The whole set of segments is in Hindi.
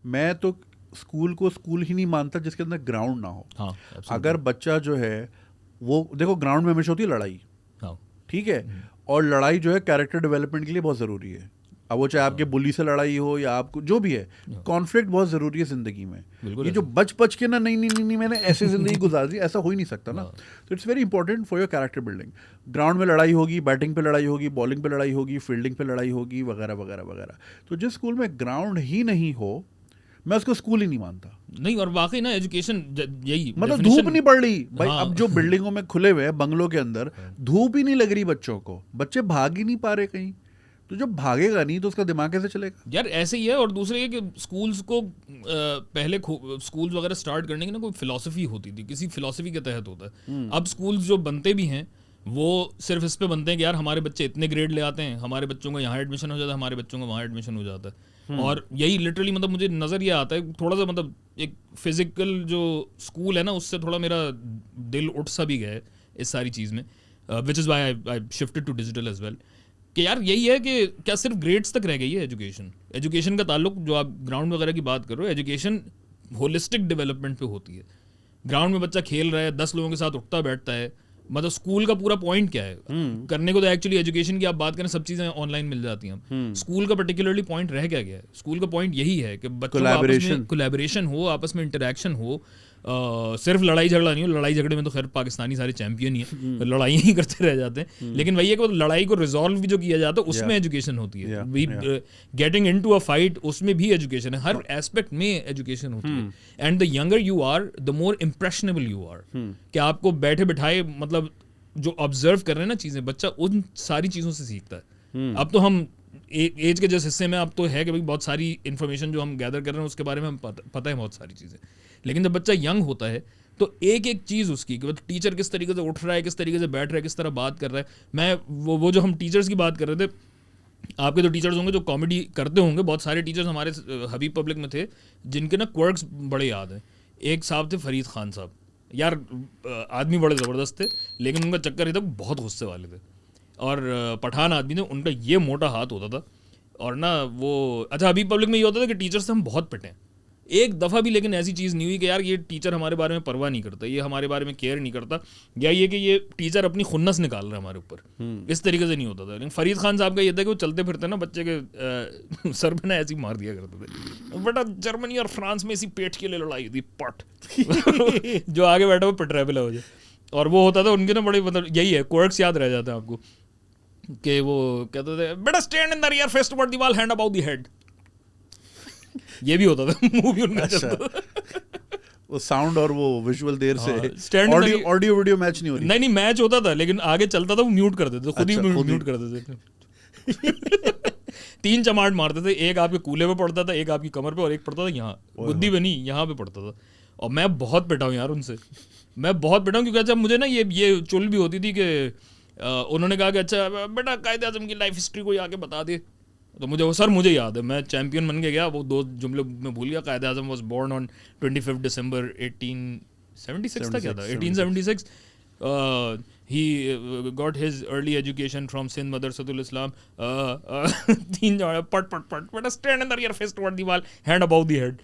मैं तो स्कूल को स्कूल ही नहीं मानता जिसके अंदर ग्राउंड ना हो। हाँ, अगर बच्चा जो है वो देखो ग्राउंड में हमेशा होती है लड़ाई, हाँ, ठीक है, और लड़ाई जो है कैरेक्टर डेवलपमेंट के लिए बहुत ज़रूरी है। अब वो चाहे आपके बुली से लड़ाई हो या आपको जो भी है, कॉन्फ्लिक्ट बहुत ज़रूरी है ज़िंदगी में। ये जो बच बच के ना नहीं नहीं नहीं, नहीं मैंने ऐसे ज़िंदगी गुजार दी, ऐसा हो ही नहीं सकता ना। तो it's very important for your character building. Ground में लड़ाई होगी, बैटिंग पे लड़ाई होगी, बॉलिंग पे लड़ाई होगी, फील्डिंग पे लड़ाई होगी, वगैरह वगैरह वगैरह। तो जिस स्कूल में ग्राउंड ही नहीं हो, मैं उसको स्कूल ही नहीं मानता। नहीं, और वाकई ना एजुकेशन यही मतलब धूप नहीं पड़ रही भाई। अब जो बिल्डिंगों में खुले हुए हैं बंगलों के अंदर, धूप ही नहीं लग रही बच्चों को, बच्चे भाग ही नहीं पा रहे कहीं। तो जब भागेगा नहीं तो उसका दिमाग कैसे चलेगा यार? ऐसे ही है। और दूसरे ये कि स्कूल्स को पहले स्कूल्स वगैरह स्टार्ट करने की ना कोई फिलॉसफी होती थी, किसी फिलॉसफी के तहत होता है। अब स्कूल्स जो बनते भी हैं वो सिर्फ इस पे बनते हैं कि यार हमारे बच्चे इतने ग्रेड ले आते हैं, हमारे बच्चों का यहाँ एडमिशन हो जाता है, हमारे बच्चों का वहाँ एडमिशन हो जाता है। और यही लिटरली मतलब मुझे नज़र ये आता है थोड़ा सा, मतलब एक फिजिकल जो स्कूल है ना उससे थोड़ा मेरा दिल उठ सा भी गया है इस सारी चीज़ में, which is why I shifted to digital as well. कि यार यही है कि क्या सिर्फ ग्रेड्स तक रह गई है एजुकेशन का ताल्लुक, जो आप ग्राउंड वगैरह की बात कर रहे हो, एजुकेशन होलिस्टिक डेवलपमेंट पे होती है। ग्राउंड में बच्चा खेल रहा है, 10 लोगों के साथ उठता बैठता है, मतलब स्कूल का पूरा पॉइंट क्या है करने को? तो एक्चुअली एजुकेशन की आप बात करें, सब चीज़ें ऑनलाइन मिल जाती हैं। स्कूल का पर्टिकुलरली पॉइंट रह क्या गया है? स्कूल का पॉइंट यही है कि बच्चों का आपस में कोलैबोरेशन हो, आपस में इंटरेक्शन हो। सिर्फ लड़ाई झगड़ा नहीं हो, लड़ाई झगड़े में तो खैर पाकिस्तानी सारे चैंपियन ही हैं, लड़ाइयाँ ही करते रह जाते हैं। लेकिन वही है कि लड़ाई को रिजॉल्व भी जो किया जाता है उसमें एजुकेशन होती है। गेटिंग इनटू अ फाइट, उसमें भी एजुकेशन है, हर एस्पेक्ट में एजुकेशन होती है। And the younger you are the more impressionable you are. कि आपको बैठे बिठाए मतलब जो ऑब्जर्व कर रहे हैं ना चीज़ें, बच्चा उन सारी चीज़ों से सीखता है। अब तो हम एज के जिस हिस्से में अब तो है कि भाई बहुत सारी इन्फॉर्मेशन जो हम गैदर कर रहे हैं उसके बारे में हम पता है बहुत सारी चीज़ें। लेकिन जब बच्चा यंग होता है तो एक एक चीज़ उसकी कि टीचर किस तरीके से उठ रहा है, किस तरीके से बैठ रहा है, किस तरह बात कर रहा है। मैं वो जो हम टीचर्स की बात कर रहे थे, आपके तो टीचर्स होंगे जो कॉमेडी करते होंगे, बहुत सारे टीचर्स हमारे हबीब पब्लिक में थे जिनके ना क्वर्क्स बड़े याद हैं। एक साहब थे फरीद खान साहब, यार आदमी बड़े ज़बरदस्त थे, लेकिन उनका चक्कर ये था बहुत गुस्से वाले थे और पठान आदमी थे। उनका ये मोटा हाथ होता था और ना वो, अच्छा हबीब पब्लिक में ये होता था कि टीचर से हम बहुत पिटें, एक दफ़ा भी लेकिन ऐसी चीज़ नहीं हुई कि यार ये टीचर हमारे बारे में परवाह नहीं करता, ये हमारे बारे में केयर नहीं करता, या ये कि ये टीचर अपनी खुन्नस निकाल रहा है हमारे ऊपर, इस तरीके से नहीं होता था। लेकिन फरीद खान साहब का ये था कि वो चलते फिरते ना बच्चे के सर पे ना ऐसे ही मार दिया करते थे। बेटा जर्मनी और फ्रांस में इसी पेट के लिए लड़ाई हुई पट जो आगे बैठा वो पिटरेबल हो जाए। और वो होता था उनके ना बड़े, मतलब यही है, क्वर्क्स याद रह जाते हैं आपको कि वो कहते थे बेटा stand in the rear fest toward the wall hand about the head. ये भी होता था, मुंह भी उनका चलता था। वो साउंड और वो विजुअल देर से ऑडियो वीडियो मैच नहीं हो रही। नहीं मैच होता था लेकिन आगे चलता था, वो म्यूट कर देते थे, खुद ही म्यूट कर देते थे। 3 चमाट मारते थे, एक आपके कूले पे पड़ता था, एक आपकी कमर पे और एक पड़ता था यहाँ गुद्दी पे, नहीं यहाँ पे पड़ता था। और मैं बहुत पिटा हूँ यार उनसे, मैं बहुत पिटा हूँ क्योंकि अच्छा मुझे ना ये चुल भी होती थी कि उन्होंने कहा कि अच्छा बेटा कायदे आज़म की लाइफ हिस्ट्री कोई आके बता दे। तो मुझे वो सर मुझे याद है, मैं चैंपियन बन के गया, वो 2 जुमले में भूल गया। कायदे आज़म वॉज बोर्न ऑन 25 दिसंबर 1876 था, क्या था 1876। he got his early education from Sindh Madrasatul Islam. 3 पट बेटा stand in the rear face toward the wall hand about the head.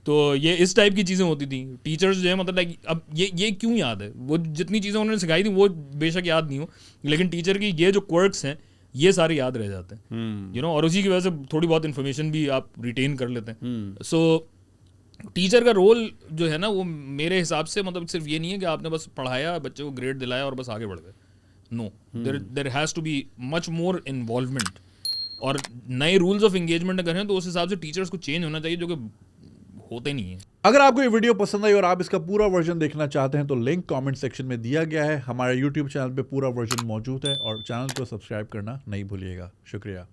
तो ये इस टाइप की चीज़ें होती थी। टीचर्स जो है मतलब लाइक अब ये क्यों याद है, वो जितनी चीज़ें उन्होंने सिखाई थी वो बेशक याद नहीं हो, लेकिन टीचर की ये जो क्वर्क्स हैं ये सारे याद रह जाते हैं, यू नो, और उसी की वजह से थोड़ी बहुत इन्फॉर्मेशन भी आप रिटेन कर लेते हैं। सो टीचर का रोल जो है ना वो मेरे हिसाब से मतलब सिर्फ ये नहीं है कि आपने बस पढ़ाया, बच्चे को ग्रेड दिलाया और बस आगे बढ़ गए। No, there has to be much more involvement, और नए रूल्स ऑफ एंगेजमेंट अगर हैं तो उस हिसाब से टीचर्स को चेंज होना चाहिए, जो कि होते नहीं है। अगर आपको ये वीडियो पसंद आई और आप इसका पूरा वर्जन देखना चाहते हैं तो लिंक कमेंट सेक्शन में दिया गया है। हमारे YouTube चैनल पे पूरा वर्जन मौजूद है और चैनल को सब्सक्राइब करना नहीं भूलिएगा। शुक्रिया।